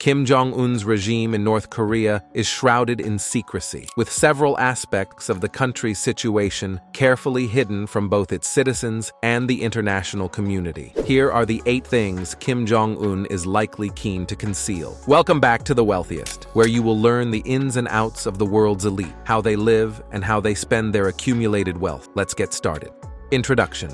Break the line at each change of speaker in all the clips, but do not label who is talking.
Kim Jong Un's regime in North Korea is shrouded in secrecy, with several aspects of the country's situation carefully hidden from both its citizens and the international community. Here are the 8 things Kim Jong Un is likely keen to conceal. Welcome back to The Wealthiest, where you will learn the ins and outs of the world's elite, how they live, and how they spend their accumulated wealth. Let's get started. Introduction.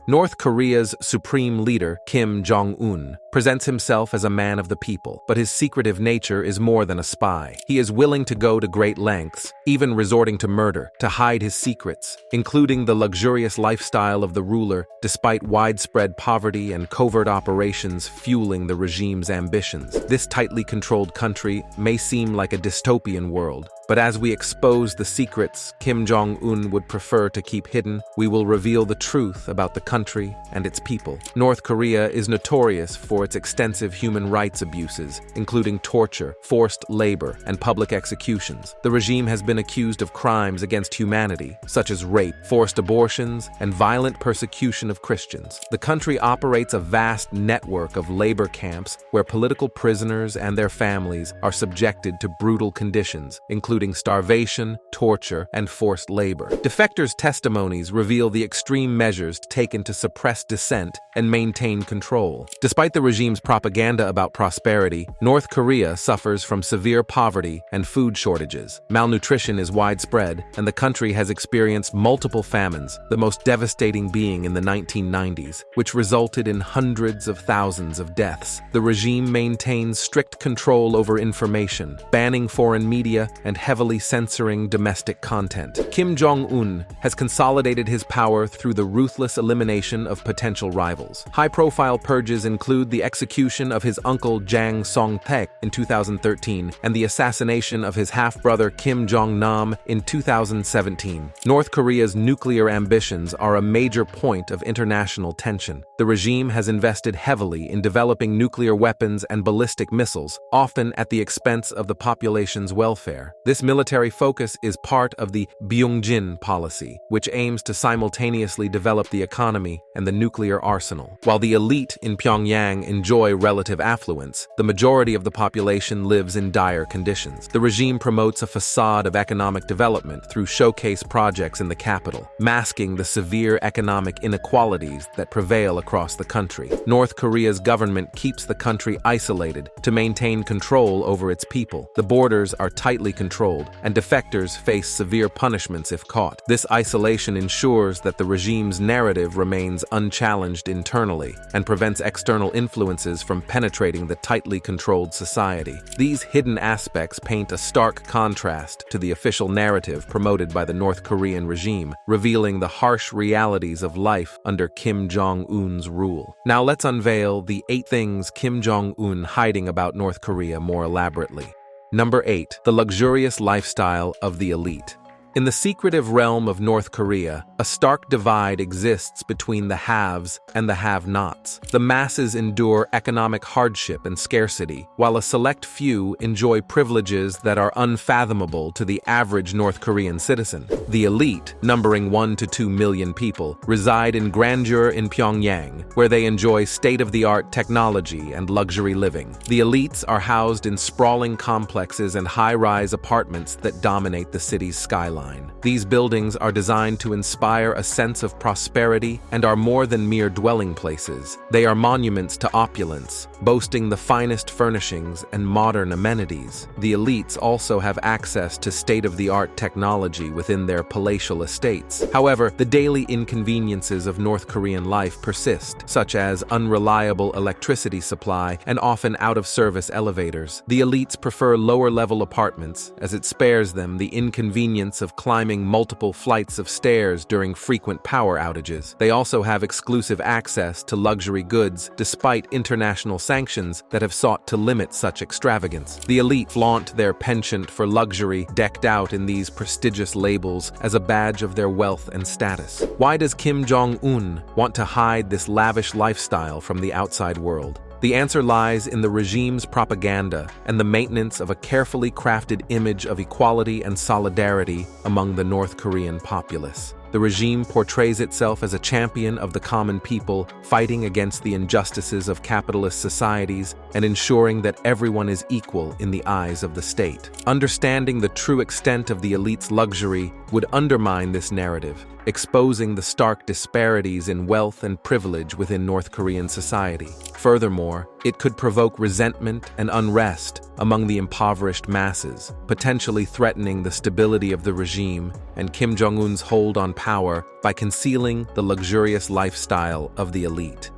North Korea's supreme leader, Kim Jong Un, presents himself as a man of the people, but his secretive nature is more than a spy. He is willing to go to great lengths, even resorting to murder, to hide his secrets, including the luxurious lifestyle of the ruler, despite widespread poverty and covert operations fueling the regime's ambitions. This tightly controlled country may seem like a dystopian world, but as we expose the secrets Kim Jong Un would prefer to keep hidden, we will reveal the truth about the country and its people. North Korea is notorious for its extensive human rights abuses, including torture, forced labor, and public executions. The regime has been accused of crimes against humanity, such as rape, forced abortions, and violent persecution of Christians. The country operates a vast network of labor camps where political prisoners and their families are subjected to brutal conditions, including starvation, torture, and forced labor. Defectors' testimonies reveal the extreme measures taken to suppress dissent and maintain control. Despite the regime's propaganda about prosperity, North Korea suffers from severe poverty and food shortages. Malnutrition is widespread, and the country has experienced multiple famines, the most devastating being in the 1990s, which resulted in hundreds of thousands of deaths. The regime maintains strict control over information, banning foreign media and heavily censoring domestic content. Kim Jong Un has consolidated his power through the ruthless elimination of potential rivals. High-profile purges include the execution of his uncle Jang Song-taek in 2013 and the assassination of his half-brother Kim Jong-nam in 2017. North Korea's nuclear ambitions are a major point of international tension. The regime has invested heavily in developing nuclear weapons and ballistic missiles, often at the expense of the population's welfare. This military focus is part of the Byungjin policy, which aims to simultaneously develop the economy and the nuclear arsenal. While the elite in Pyongyang enjoy relative affluence, the majority of the population lives in dire conditions. The regime promotes a facade of economic development through showcase projects in the capital, masking the severe economic inequalities that prevail across the country. North Korea's government keeps the country isolated to maintain control over its people. The borders are tightly controlled, and defectors face severe punishments if caught. This isolation ensures that the regime's narrative remains unchallenged internally and prevents external influences from penetrating the tightly controlled society. These hidden aspects paint a stark contrast to the official narrative promoted by the North Korean regime, revealing the harsh realities of life under Kim Jong Un's rule. Now let's unveil the 8 things Kim Jong Un hiding about North Korea more elaborately. Number 8. The luxurious lifestyle of the elite. In the secretive realm of North Korea, a stark divide exists between the haves and the have-nots. The masses endure economic hardship and scarcity, while a select few enjoy privileges that are unfathomable to the average North Korean citizen. The elite, numbering 1 to 2 million people, reside in grandeur in Pyongyang, where they enjoy state-of-the-art technology and luxury living. The elites are housed in sprawling complexes and high-rise apartments that dominate the city's skyline. These buildings are designed to inspire a sense of prosperity and are more than mere dwelling places. They are monuments to opulence, boasting the finest furnishings and modern amenities. The elites also have access to state-of-the-art technology within their palatial estates. However, the daily inconveniences of North Korean life persist, such as unreliable electricity supply and often out-of-service elevators. The elites prefer lower-level apartments, as it spares them the inconvenience of climbing multiple flights of stairs during frequent power outages. They also have exclusive access to luxury goods despite international sanctions that have sought to limit such extravagance. The elite flaunt their penchant for luxury, decked out in these prestigious labels as a badge of their wealth and status. Why does Kim Jong Un want to hide this lavish lifestyle from the outside world? The answer lies in the regime's propaganda and the maintenance of a carefully crafted image of equality and solidarity among the North Korean populace. the regime portrays itself as a champion of the common people, fighting against the injustices of capitalist societies and ensuring that everyone is equal in the eyes of the state. Understanding the true extent of the elite's luxury would undermine this narrative, exposing the stark disparities in wealth and privilege within North Korean society. Furthermore, it could provoke resentment and unrest among the impoverished masses, potentially threatening the stability of the regime and Kim Jong Un's hold on power by concealing the luxurious lifestyle of the elite.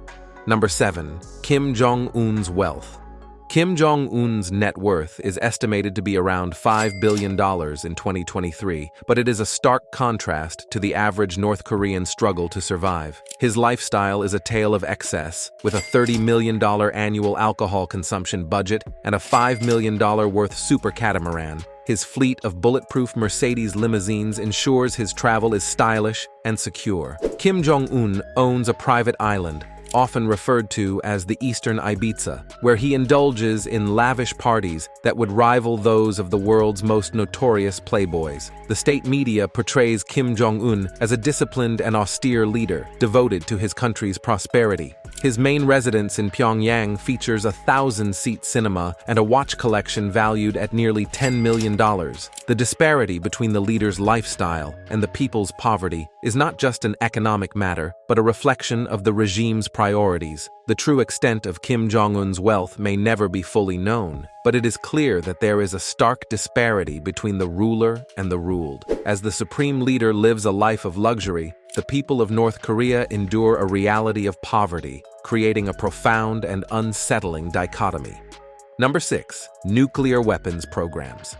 Number 7. Kim Jong Un's wealth. Kim Jong Un's net worth is estimated to be around $5 billion in 2023, but it is a stark contrast to the average North Korean struggle to survive. His lifestyle is a tale of excess, with a $30 million annual alcohol consumption budget and a $5 million worth super catamaran. His fleet of bulletproof Mercedes limousines ensures his travel is stylish and secure. Kim Jong Un owns a private island, often referred to as the Eastern Ibiza, where he indulges in lavish parties that would rival those of the world's most notorious playboys. The state media portrays Kim Jong Un as a disciplined and austere leader, devoted to his country's prosperity. His main residence in Pyongyang features a 1,000-seat cinema and a watch collection valued at nearly $10 million. The disparity between the leader's lifestyle and the people's poverty is not just an economic matter, but a reflection of the regime's priorities. The true extent of Kim Jong Un's wealth may never be fully known, but it is clear that there is a stark disparity between the ruler and the ruled. As the supreme leader lives a life of luxury, the people of North Korea endure a reality of poverty, creating a profound and unsettling dichotomy. Number 6. Nuclear weapons programs.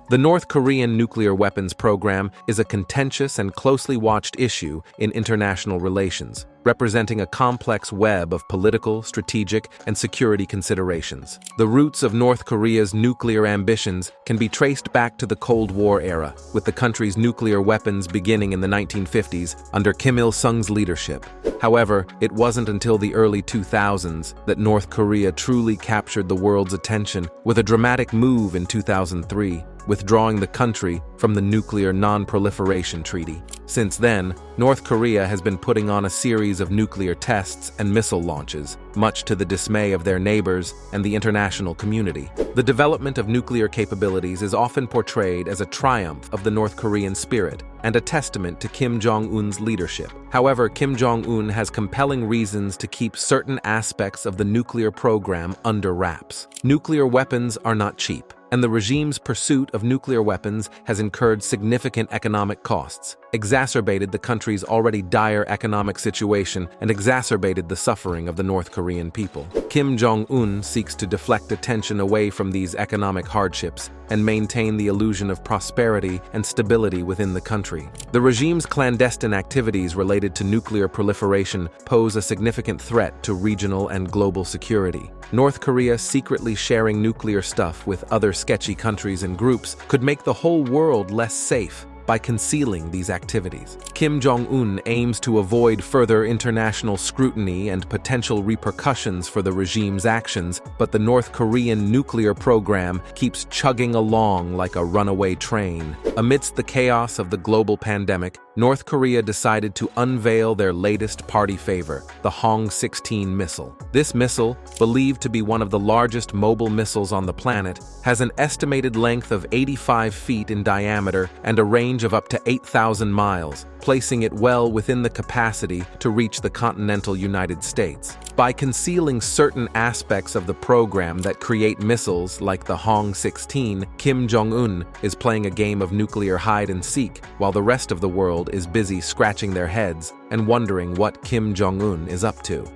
The North Korean nuclear weapons program is a contentious and closely watched issue in international relations, representing a complex web of political, strategic, and security considerations. The roots of North Korea's nuclear ambitions can be traced back to the Cold War era, with the country's nuclear weapons beginning in the 1950s under Kim Il-sung's leadership. However, it wasn't until the early 2000s that North Korea truly captured the world's attention with a dramatic move in 2003, withdrawing the country from the Nuclear Non-Proliferation Treaty. Since then, North Korea has been putting on a series of nuclear tests and missile launches, much to the dismay of their neighbors and the international community. The development of nuclear capabilities is often portrayed as a triumph of the North Korean spirit and a testament to Kim Jong Un's leadership. However, Kim Jong Un has compelling reasons to keep certain aspects of the nuclear program under wraps. Nuclear weapons are not cheap, and the regime's pursuit of nuclear weapons has incurred significant economic costs, exacerbated the country's already dire economic situation, and exacerbated the suffering of the North Korean people. Kim Jong Un seeks to deflect attention away from these economic hardships and maintain the illusion of prosperity and stability within the country. The regime's clandestine activities related to nuclear proliferation pose a significant threat to regional and global security. North Korea secretly sharing nuclear stuff with other sketchy countries and groups could make the whole world less safe by concealing these activities. Kim Jong Un aims to avoid further international scrutiny and potential repercussions for the regime's actions, but the North Korean nuclear program keeps chugging along like a runaway train. Amidst the chaos of the global pandemic, North Korea decided to unveil their latest party favor, the Hong-16 missile. This missile, believed to be one of the largest mobile missiles on the planet, has an estimated length of 85 feet in diameter and a range of up to 8,000 miles, placing it well within the capacity to reach the continental United States. By concealing certain aspects of the program that create missiles like the Hong-16, Kim Jong Un is playing a game of nuclear hide-and-seek, while the rest of the world is busy scratching their heads and wondering what Kim Jong Un is up to.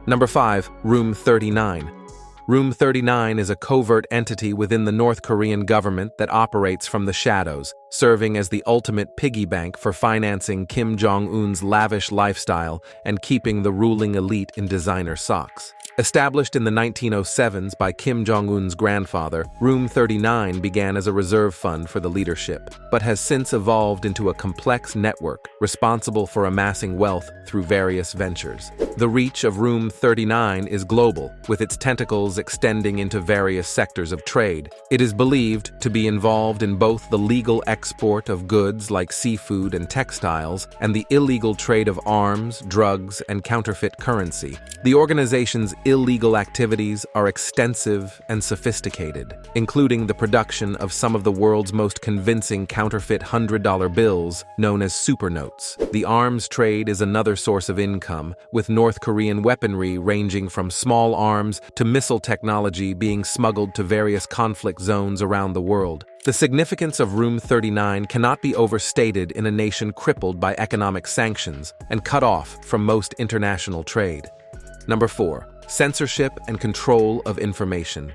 Number 5. Room 39. Room 39 is a covert entity within the North Korean government that operates from the shadows, serving as the ultimate piggy bank for financing Kim Jong Un's lavish lifestyle and keeping the ruling elite in designer socks. Established in the 1907s by Kim Jong Un's grandfather, Room 39 began as a reserve fund for the leadership, but has since evolved into a complex network responsible for amassing wealth through various ventures. The reach of Room 39 is global, with its tentacles extending into various sectors of trade. It is believed to be involved in both the legal export of goods like seafood and textiles and the illegal trade of arms, drugs, and counterfeit currency. The organization's illegal activities are extensive and sophisticated, including the production of some of the world's most convincing counterfeit $100 bills known as supernotes. The arms trade is another source of income, with North Korean weaponry ranging from small arms to missile technology being smuggled to various conflict zones around the world. The significance of Room 39 cannot be overstated in a nation crippled by economic sanctions and cut off from most international trade. Number 4. Censorship and control of information.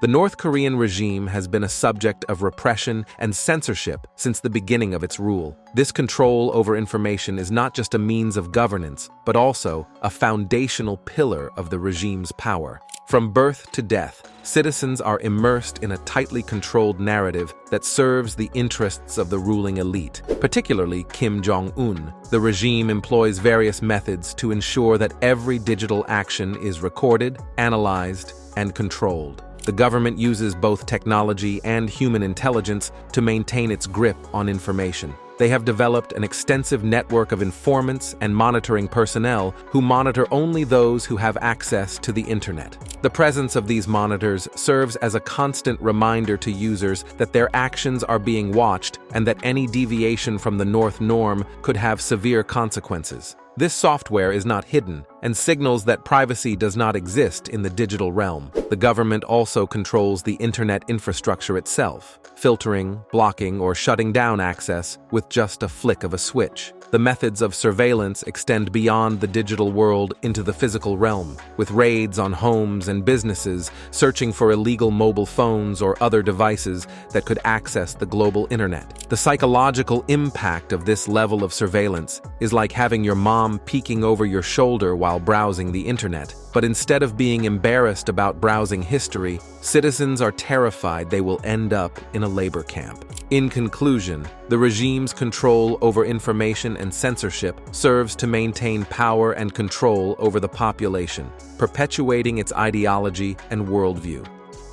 The North Korean regime has been a subject of repression and censorship since the beginning of its rule. This control over information is not just a means of governance, but also a foundational pillar of the regime's power. From birth to death, citizens are immersed in a tightly controlled narrative that serves the interests of the ruling elite, particularly Kim Jong Un. The regime employs various methods to ensure that every digital action is recorded, analyzed, and controlled. The government uses both technology and human intelligence to maintain its grip on information. They have developed an extensive network of informants and monitoring personnel who monitor only those who have access to the internet. The presence of these monitors serves as a constant reminder to users that their actions are being watched and that any deviation from the North norm could have severe consequences. This software is not hidden and signals that privacy does not exist in the digital realm. The government also controls the internet infrastructure itself, filtering, blocking, or shutting down access with just a flick of a switch. The methods of surveillance extend beyond the digital world into the physical realm, with raids on homes and businesses searching for illegal mobile phones or other devices that could access the global internet. The psychological impact of this level of surveillance is like having your mom peeking over your shoulder while browsing the internet. But instead of being embarrassed about browsing history, citizens are terrified they will end up in a labor camp. In conclusion, the regime's control over information and censorship serves to maintain power and control over the population, perpetuating its ideology and worldview.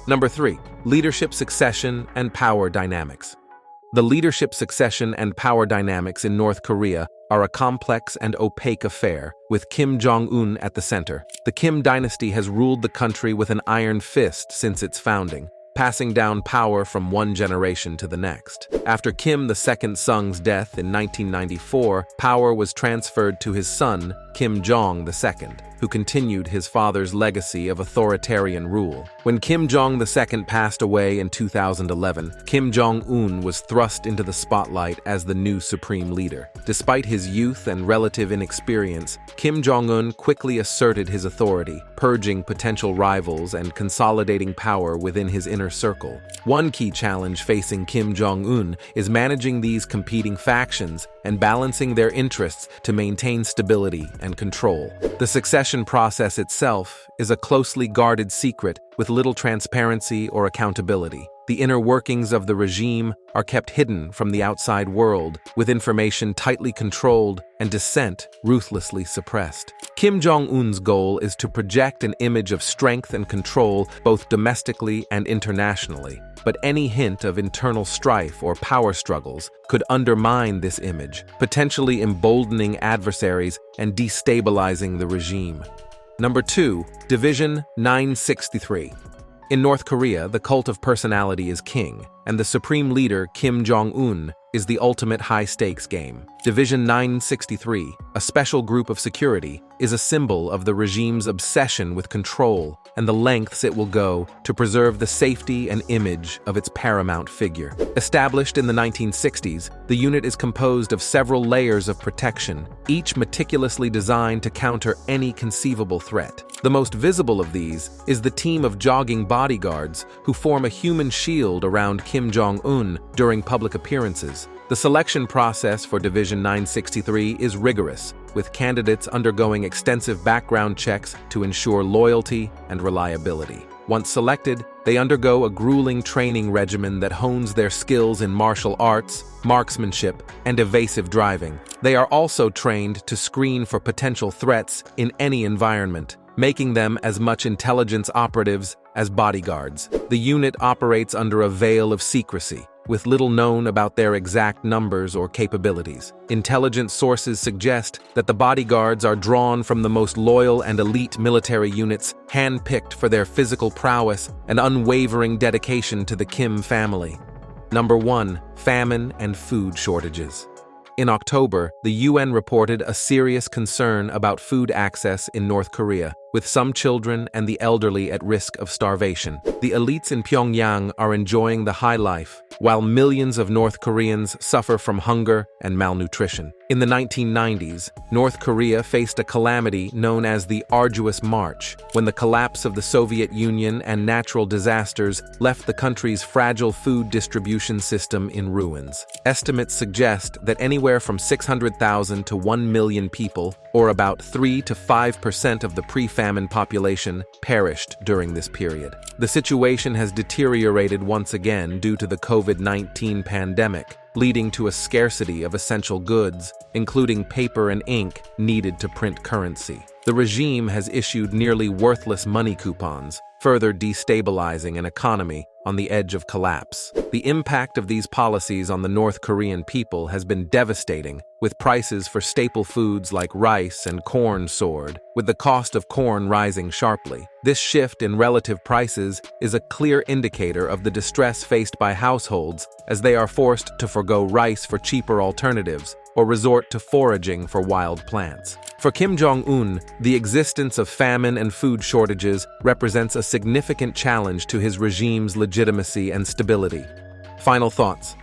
Number 3. Leadership succession and power dynamics. The leadership succession and power dynamics in North Korea are a complex and opaque affair, with Kim Jong Un at the center. The Kim dynasty has ruled the country with an iron fist since its founding, passing down power from one generation to the next. After Kim II-sung's death in 1994, power was transferred to his son, Kim Jong II, who continued his father's legacy of authoritarian rule. When Kim Jong II passed away in 2011, Kim Jong Un was thrust into the spotlight as the new supreme leader. Despite his youth and relative inexperience, Kim Jong Un quickly asserted his authority, purging potential rivals and consolidating power within his inner circle. One key challenge facing Kim Jong Un is managing these competing factions and balancing their interests to maintain stability and control. The succession process itself is a closely guarded secret with little transparency or accountability. The inner workings of the regime are kept hidden from the outside world, with information tightly controlled and dissent ruthlessly suppressed. Kim Jong-un's goal is to project an image of strength and control both domestically and internationally, but any hint of internal strife or power struggles could undermine this image, potentially emboldening adversaries and destabilizing the regime. Number 2. Division 963. In North Korea, the cult of personality is king, and the supreme leader, Kim Jong-un, is the ultimate high-stakes game. Division 963, a special group of security, is a symbol of the regime's obsession with control and the lengths it will go to preserve the safety and image of its paramount figure. Established in the 1960s, the unit is composed of several layers of protection, each meticulously designed to counter any conceivable threat. The most visible of these is the team of jogging bodyguards who form a human shield around Kim Jong-un during public appearances. The selection process for Division 963 is rigorous, with candidates undergoing extensive background checks to ensure loyalty and reliability. Once selected, they undergo a grueling training regimen that hones their skills in martial arts, marksmanship, and evasive driving. They are also trained to screen for potential threats in any environment, making them as much intelligence operatives as bodyguards. The unit operates under a veil of secrecy, with little known about their exact numbers or capabilities. Intelligence sources suggest that the bodyguards are drawn from the most loyal and elite military units, handpicked for their physical prowess and unwavering dedication to the Kim family. Number 1. Famine and food shortages. In October, the UN reported a serious concern about food access in North Korea, with some children and the elderly at risk of starvation. The elites in Pyongyang are enjoying the high life, while millions of North Koreans suffer from hunger and malnutrition. In the 1990s, North Korea faced a calamity known as the Arduous March, when the collapse of the Soviet Union and natural disasters left the country's fragile food distribution system in ruins. Estimates suggest that anywhere from 600,000 to 1 million people, or about 3 to 5% of the pre-famine population, perished during this period. The situation has deteriorated once again due to the COVID-19 pandemic, leading to a scarcity of essential goods, including paper and ink needed to print currency. The regime has issued nearly worthless money coupons, further destabilizing an economy on the edge of collapse. The impact of these policies on the North Korean people has been devastating, with prices for staple foods like rice and corn soared, with the cost of corn rising sharply. This shift in relative prices is a clear indicator of the distress faced by households as they are forced to forgo rice for cheaper alternatives or resort to foraging for wild plants. For Kim Jong Un, the existence of famine and food shortages represents a significant challenge to his regime's legitimacy and stability. Final thoughts.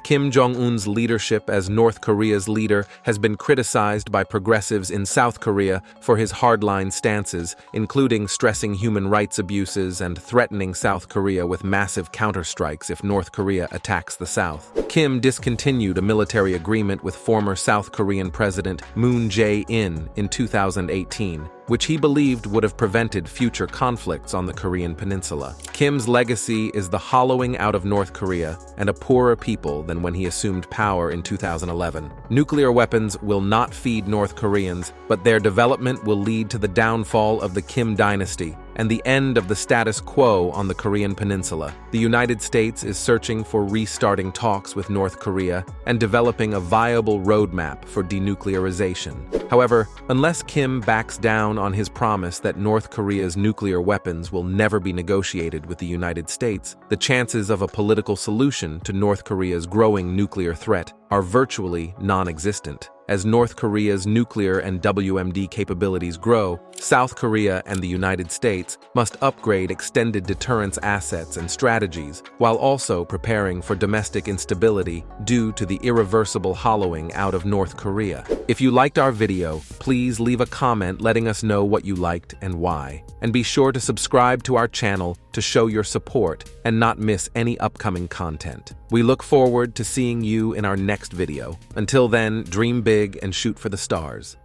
Kim Jong Un's leadership as North Korea's leader has been criticized by progressives in South Korea for his hardline stances, including stressing human rights abuses and threatening South Korea with massive counterstrikes if North Korea attacks the South. Kim discontinued a military agreement with former South Korean President Moon Jae-in in 2018, which he believed would have prevented future conflicts on the Korean peninsula. Kim's legacy is the hollowing out of North Korea and a poorer people than when he assumed power in 2011. Nuclear weapons will not feed North Koreans, but their development will lead to the downfall of the Kim dynasty and the end of the status quo on the Korean peninsula. The United States is searching for restarting talks with North Korea and developing a viable roadmap for denuclearization. However, unless Kim backs down on his promise that North Korea's nuclear weapons will never be negotiated with the United States, the chances of a political solution to North Korea's growing nuclear threat are virtually non-existent. As North Korea's nuclear and WMD capabilities grow, South Korea and the United States must upgrade extended deterrence assets and strategies, while also preparing for domestic instability due to the irreversible hollowing out of North Korea. If you liked our video, please leave a comment letting us know what you liked and why. And be sure to subscribe to our channel to show your support and not miss any upcoming content. We look forward to seeing you in our next video. Until then, dream big and shoot for the stars.